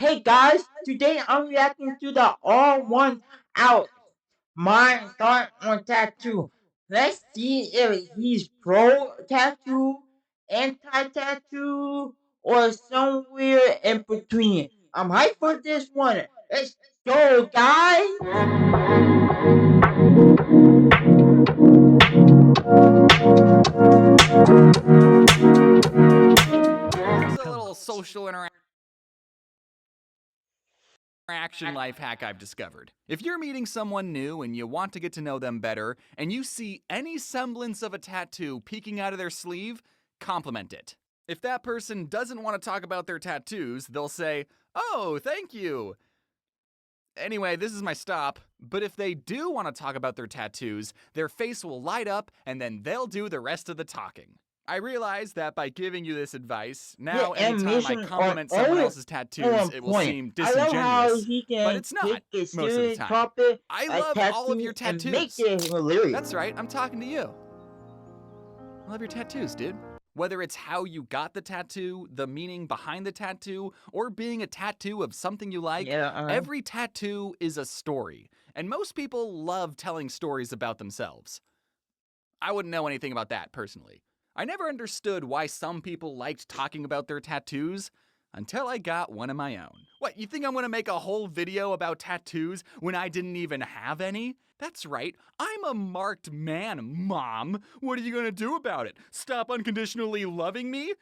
Hey guys, today I'm reacting to the all one out my thought on tattoo. Let's see if he's pro tattoo, anti tattoo, or somewhere in between. I'm hyped for this one. Let's go, guys. Here's a little social interaction life hack I've discovered. If you're meeting someone new and you want to get to know them better, and you see any semblance of a tattoo peeking out of their sleeve, compliment it. If that person doesn't want to talk about their tattoos, they'll say, "Oh, thank you." Anyway, this is my stop, but if they do want to talk about their tattoos, their face will light up and then they'll do the rest of the talking. I realize that by giving you this advice, now The anytime I animation are compliment someone always else's tattoos, on it will point. seem I love how disingenuous, he but can it's take not a most of the serious time. topic I like love all of your tattoo and make tattoos. it hilarious. That's right, I'm talking to you. I love your tattoos, dude. Whether it's how you got the tattoo, the meaning behind the tattoo, or being a tattoo of something you like, every tattoo is a story. And most people love telling stories about themselves. I wouldn't know anything about that, personally. I never understood why some people liked talking about their tattoos until I got one of my own. What, you think I'm gonna make a whole video about tattoos when I didn't even have any? That's right, I'm a marked man, Mom. What are you gonna do about it? Stop unconditionally loving me?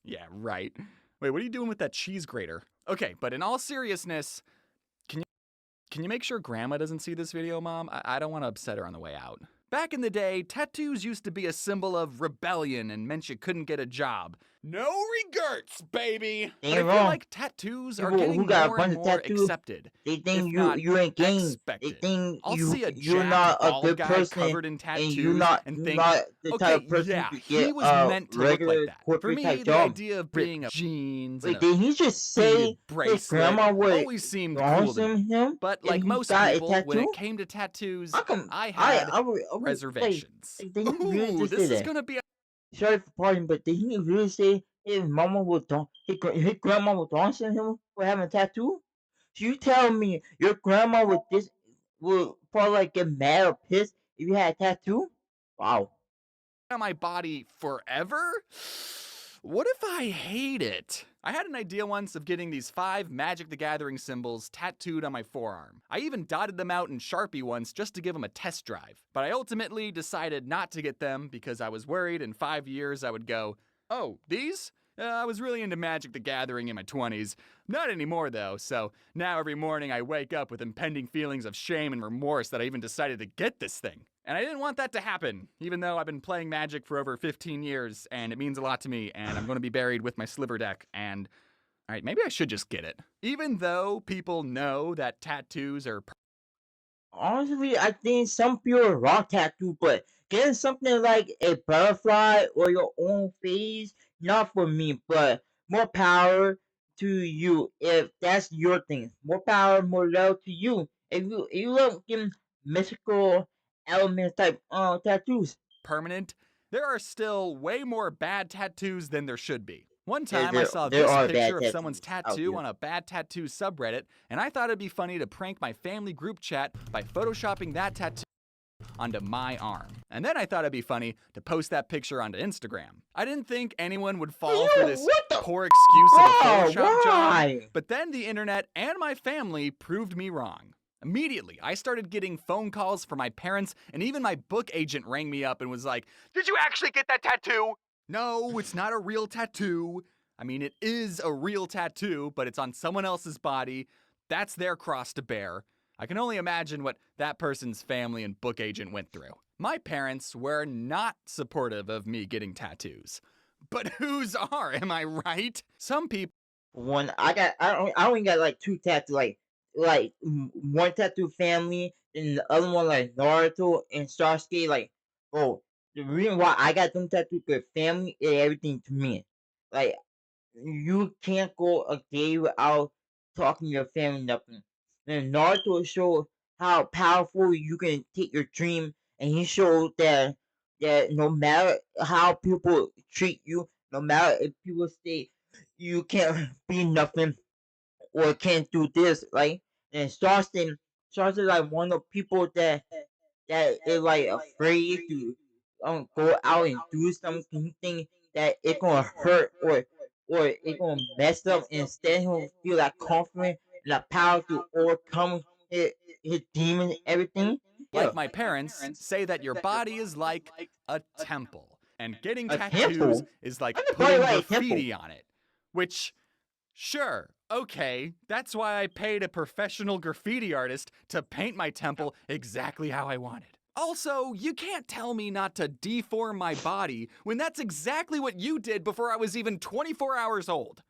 Yeah, right. Wait, what are you doing with that cheese grater? Okay, but in all seriousness, can you make sure Grandma doesn't see this video, Mom? I don't want to upset her on the way out. Back in the day, tattoos used to be a symbol of rebellion and meant you couldn't get a job. No regrets, baby! But I feel like tattoos are People getting who got a more and bunch of more tattoos, accepted, they think if not you ain't game. They expected. think I'll see a you're jacked, not a bald good guy person, covered in and you're tattoos not and you're think, not the type okay, of person yeah, to he get was a meant to look like regular that. For corporate me, type the job. idea of being a jeans and Wait, a did he just say beaded his bracelet grandma would always seemed cool to sponsor me. him But if like he most got a people, when it tattoo? came to tattoos, How come I had I would reservations. did he really Ooh, just say this is that? gonna be a Sorry for partying, but did he really say his mama would don his grandma would sponsor him for having a tattoo? So you tell me your grandma would probably like get mad or pissed if you had a tattoo? Wow. on my body forever? What if I hate it? I had an idea once of getting these 5 Magic the Gathering symbols tattooed on my forearm. I even dotted them out in Sharpie once just to give them a test drive. But I ultimately decided not to get them because I was worried in 5 years I would go, "Oh, these? I was really into Magic the Gathering in my 20s. Not anymore, though, so now every morning I wake up with impending feelings of shame and remorse that I even decided to get this thing. And I didn't want that to happen, even though I've been playing Magic for over 15 years, and it means a lot to me, and I'm going to be buried with my sliver deck, and alright, maybe I should just get it. Even though people know that tattoos are Honestly, I think some people are wrong tattoo, but getting something like a butterfly or your own face, not for me, but more power to you if that's your thing. More power, more love to you. If you love getting mystical elements type tattoos. permanent, there are still way more bad tattoos than there should be. One There time I there saw there this are bad picture of someone's tattoos out tattoo there. on a bad tattoo subreddit, and I thought it'd be funny to prank my family group chat by photoshopping that tattoo onto my arm. And then I thought it'd be funny to post that picture onto Instagram. I didn't think anyone would fall for this What the poor excuse of a bro? Photoshop job, Why? but then the internet and my family proved me wrong. Immediately, I started getting phone calls from my parents, and even my book agent rang me up and was like, "Did you actually get that tattoo?" No, it's not a real tattoo. I mean, it is a real tattoo, but it's on someone else's body. That's their cross to bear. I can only imagine what that person's family and book agent went through. My parents were not supportive of me getting tattoos. But whose are, am I right? Some people One I only got like two tattoos, one tattoo family and the other one like Naruto and Sasuke. Like, bro, the reason why I got them tattoos because family is everything to me. Like, you can't go a day without talking to your family nothing. And Naruto showed how powerful you can take your dream, and he showed that no matter how people treat you, no matter if people say you can't be nothing, or can't do this, right? And Charleston like one of the people that is like afraid to go out and do something that it gonna hurt or it gonna mess up. Instead, he'll feel that confident and the power to overcome his demon and everything. Like Yeah, my parents, say that your body is like a temple, and getting a tattoos temple. is like What's the body putting like a temple? graffiti on it. Which, sure, okay, that's why I paid a professional graffiti artist to paint my temple exactly how I wanted. Also, you can't tell me not to deform my body when that's exactly what you did before I was even 24 hours old.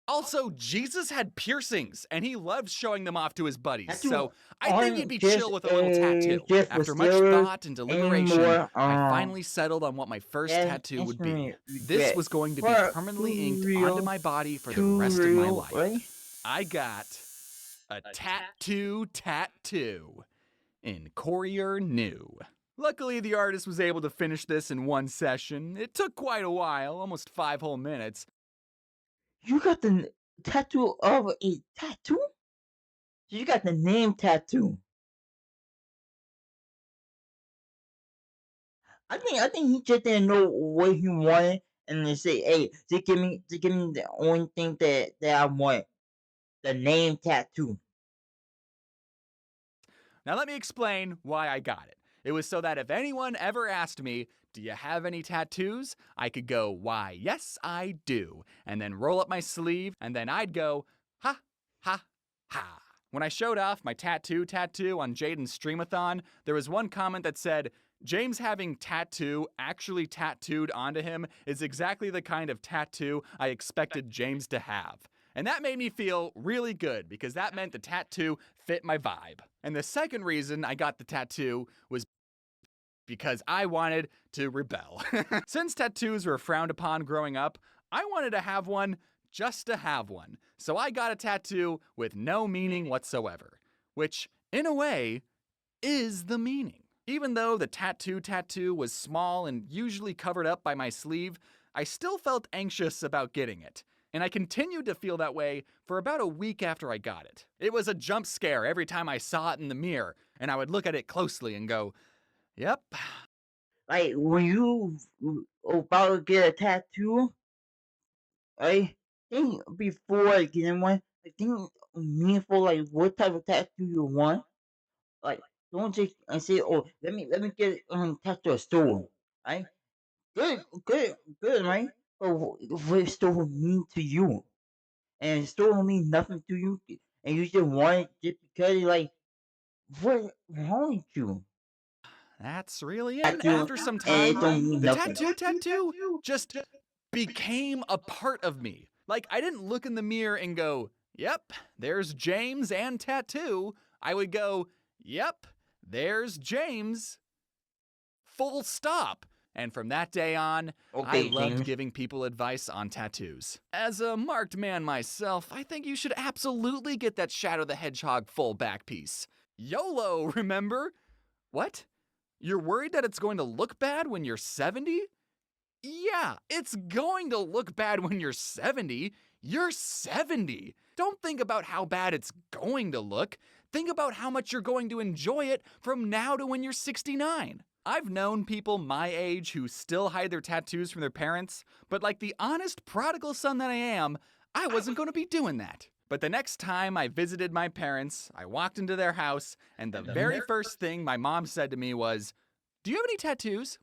Also, Jesus had piercings, and he loved showing them off to his buddies, so I think he'd be chill with a little tattoo. After much thought and deliberation, I finally settled on what my first tattoo would be. This was going to be permanently inked onto my body for the rest of my life. Right? I got a tattoo in Courier New. Luckily, the artist was able to finish this in one session. It took quite a while, almost 5 whole minutes. You got the tattoo of a tattoo? You got the name tattoo. I think he just didn't know what he wanted, and they say, "Hey, just give me the only thing that I want, the name tattoo." Now let me explain why I got it. It was so that if anyone ever asked me, "Do you have any tattoos?" I could go, "Why, yes, I do," and then roll up my sleeve, and then I'd go, "Ha, ha, ha." When I showed off my tattoo on Jaden's Streamathon, there was one comment that said, "James having tattoo actually tattooed onto him is exactly the kind of tattoo I expected James to have." And that made me feel really good because that meant the tattoo fit my vibe. And the second reason I got the tattoo was because I wanted to rebel. Since tattoos were frowned upon growing up, I wanted to have one just to have one. So I got a tattoo with no meaning whatsoever, which, in a way, is the meaning. Even though the tattoo was small and usually covered up by my sleeve, I still felt anxious about getting it. And I continued to feel that way for about a week after I got it. It was a jump scare every time I saw it in the mirror, and I would look at it closely and go, "Yep." Like when you about to get a tattoo, I think before getting one, I think meaningful like what type of tattoo you want. Like don't just and say, "Oh, let me get tattoo a store." Right? Good, right? But what it still mean to you, and it still mean nothing to you, and you just want it just because like what wrong with you? That's really it. And Tattoo, after some and it time, don't mean the nothing. tattoo just became a part of me. Like, I didn't look in the mirror and go, "Yep, there's James and tattoo." I would go, "Yep, there's James. Full stop." And from that day on, I Okay, loved James. giving people advice on tattoos. As a marked man myself, I think you should absolutely get that Shadow the Hedgehog full back piece. YOLO, remember? What? You're worried that it's going to look bad when you're 70? Yeah, it's going to look bad when you're 70. You're 70. Don't think about how bad it's going to look. Think about how much you're going to enjoy it from now to when you're 69. I've known people my age who still hide their tattoos from their parents, but like the honest prodigal son that I am, I wasn't going to be doing that. But the next time I visited my parents, I walked into their house, and the very first thing my mom said to me was, "Do you have any tattoos?"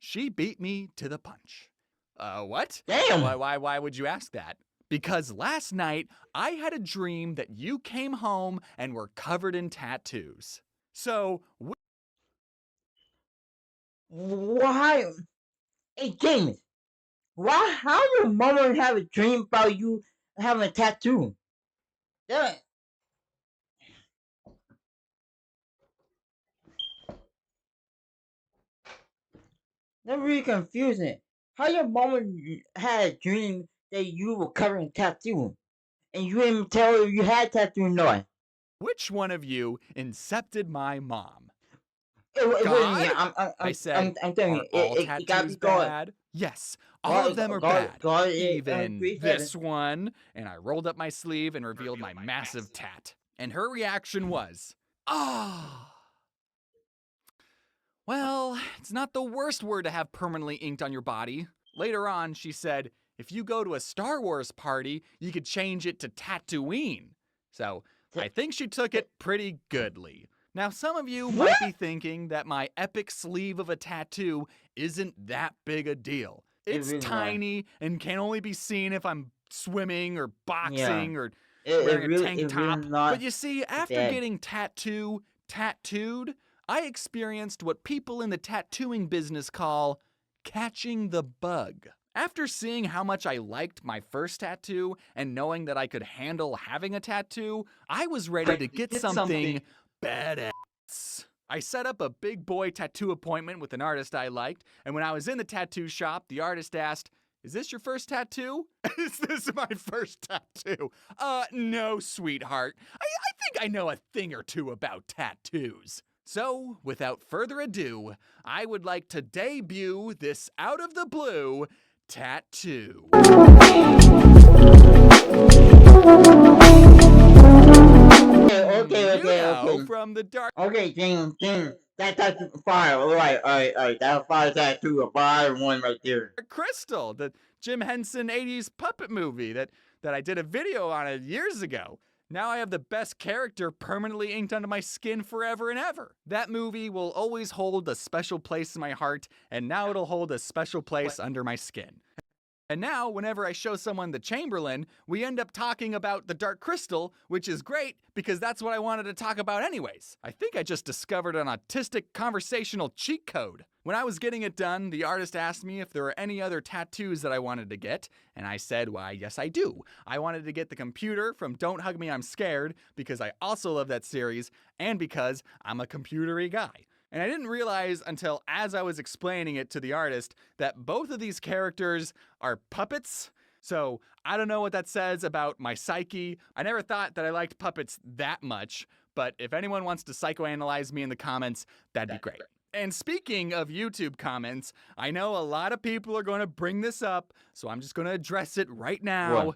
She beat me to the punch. What? Damn. Why would you ask that? Because last night, I had a dream that you came home and were covered in tattoos. So, Why? Hey, James. Why? How your mama have a dream about you having a tattoo? That that's really confusing. How your mama had a dream that you were covered in tattoo, and you didn't tell her you had tattoo or not? which one of you incepted my mom? It wasn't me. God? I said, I'm telling you, "Are all it got to tattoos be God. bad?" Yes, all of them are bad. Even agree, this one. And I rolled up my sleeve and revealed my massive tat. And her reaction was, ah. Well, it's not the worst word to have permanently inked on your body. Later on, she said, if you go to a Star Wars party, you could change it to Tatooine. So, I think she took it pretty goodly. Now, some of you might be thinking that my epic sleeve of a tattoo isn't that big a deal. It's tiny and can only be seen if I'm swimming or boxing or wearing a tank top. But you see, after getting tattooed, I experienced what people in the tattooing business call catching the bug. After seeing how much I liked my first tattoo and knowing that I could handle having a tattoo, I was ready to get something badass. I set up a big boy tattoo appointment with an artist I liked, and when I was in the tattoo shop, the artist asked, "Is this your first tattoo?" "Is this my first tattoo?" No, sweetheart. I think I know a thing or two about tattoos. So, without further ado, I would like to debut this out of the blue tattoo. Okay. From the dark. Okay, James, that's fire. All right. That's fire tattoo, a fire one right there. Crystal, the Jim Henson 80s puppet movie that I did a video on it years ago. Now I have the best character permanently inked onto my skin forever and ever. That movie will always hold a special place in my heart, and now it'll hold a special place under my skin. And now, whenever I show someone the Chamberlain, we end up talking about the Dark Crystal, which is great because that's what I wanted to talk about anyways. I think I just discovered an autistic conversational cheat code. When I was getting it done, the artist asked me if there were any other tattoos that I wanted to get, and I said, why, yes I do. I wanted to get the computer from Don't Hug Me, I'm Scared, because I also love that series, and because I'm a computery guy. And I didn't realize until as I was explaining it to the artist that both of these characters are puppets. So I don't know what that says about my psyche. I never thought that I liked puppets that much, but if anyone wants to psychoanalyze me in the comments, that'd be great. And speaking of YouTube comments, I know a lot of people are going to bring this up, so I'm just going to address it right now.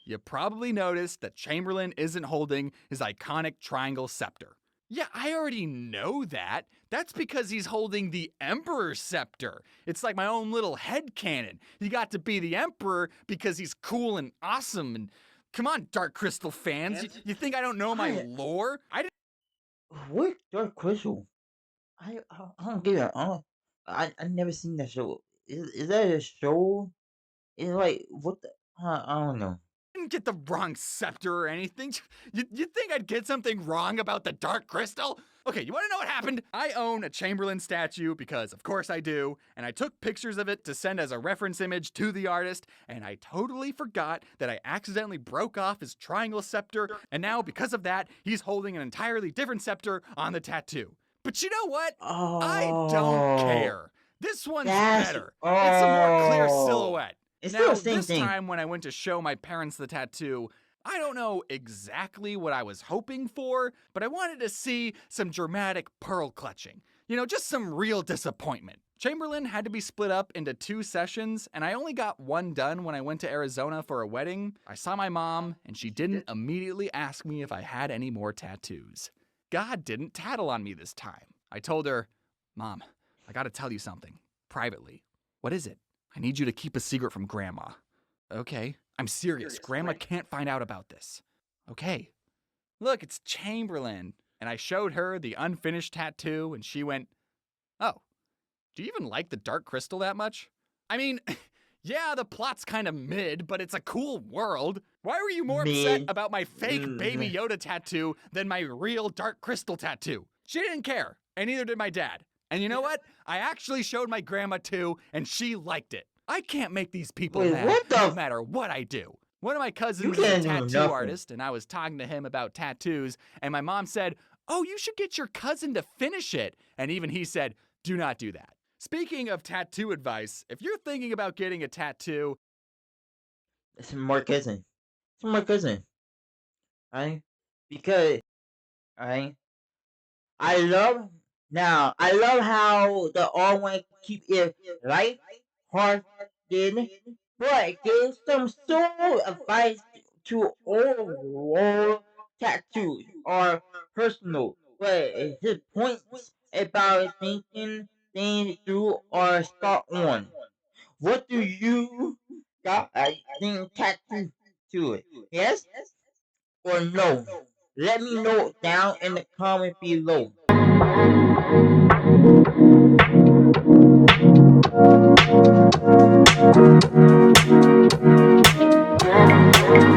You probably noticed that Chamberlain isn't holding his iconic triangle scepter. Yeah, I already know that. That's because he's holding the Emperor's scepter. It's like my own little headcanon. He got to be the Emperor because he's cool and awesome. And come on, Dark Crystal fans. You think I don't know my lore? What Dark Crystal? I don't get it. I never seen that show. Is that a show? It's like what the? I don't know. Didn't get the wrong scepter or anything. You think I'd get something wrong about the Dark Crystal? Okay, you want to know what happened? I own a Chamberlain statue because of course I do, and I took pictures of it to send as a reference image to the artist, and I totally forgot that I accidentally broke off his triangle scepter, and now because of that, he's holding an entirely different scepter on the tattoo. But you know what? I don't care. This one's better. It's a more clear silhouette. It's now, still the same thing. Time when I went to show my parents the tattoo, I don't know exactly what I was hoping for, but I wanted to see some dramatic pearl clutching. You know, just some real disappointment. Chamberlain had to be split up into 2 sessions, and I only got one done when I went to Arizona for a wedding. I saw my mom, and she didn't immediately ask me if I had any more tattoos. God didn't tattle on me this time. I told her, "Mom, I gotta tell you something, privately." "What is it?" "I need you to keep a secret from Grandma." "Okay, I'm serious. Grandma can't find out about this." "Okay." "Look, it's Chamberlain." And I showed her the unfinished tattoo, and she went, "Oh, do you even like the Dark Crystal that much?" I mean, yeah, the plot's kind of mid, but it's a cool world. Why were you more upset about my fake Baby Yoda tattoo than my real Dark Crystal tattoo? She didn't care, and neither did my dad. And you know what? I actually showed my grandma too, and she liked it. I can't make these people mad, no matter what I do. One of my cousins is a tattoo artist, and I was talking to him about tattoos, and my mom said, "Oh, you should get your cousin to finish it." And even he said, "Do not do that." Speaking of tattoo advice, if you're thinking about getting a tattoo... It's my cousin. It's my cousin. Right? Because, right? I love Now, I love how the all want to keep it light hearted, but give some soul advice to all tattoos are personal. But his points about thinking things through are spot on. What do you got? I think tattoo to it. Yes or no? Let me know down in the comment below.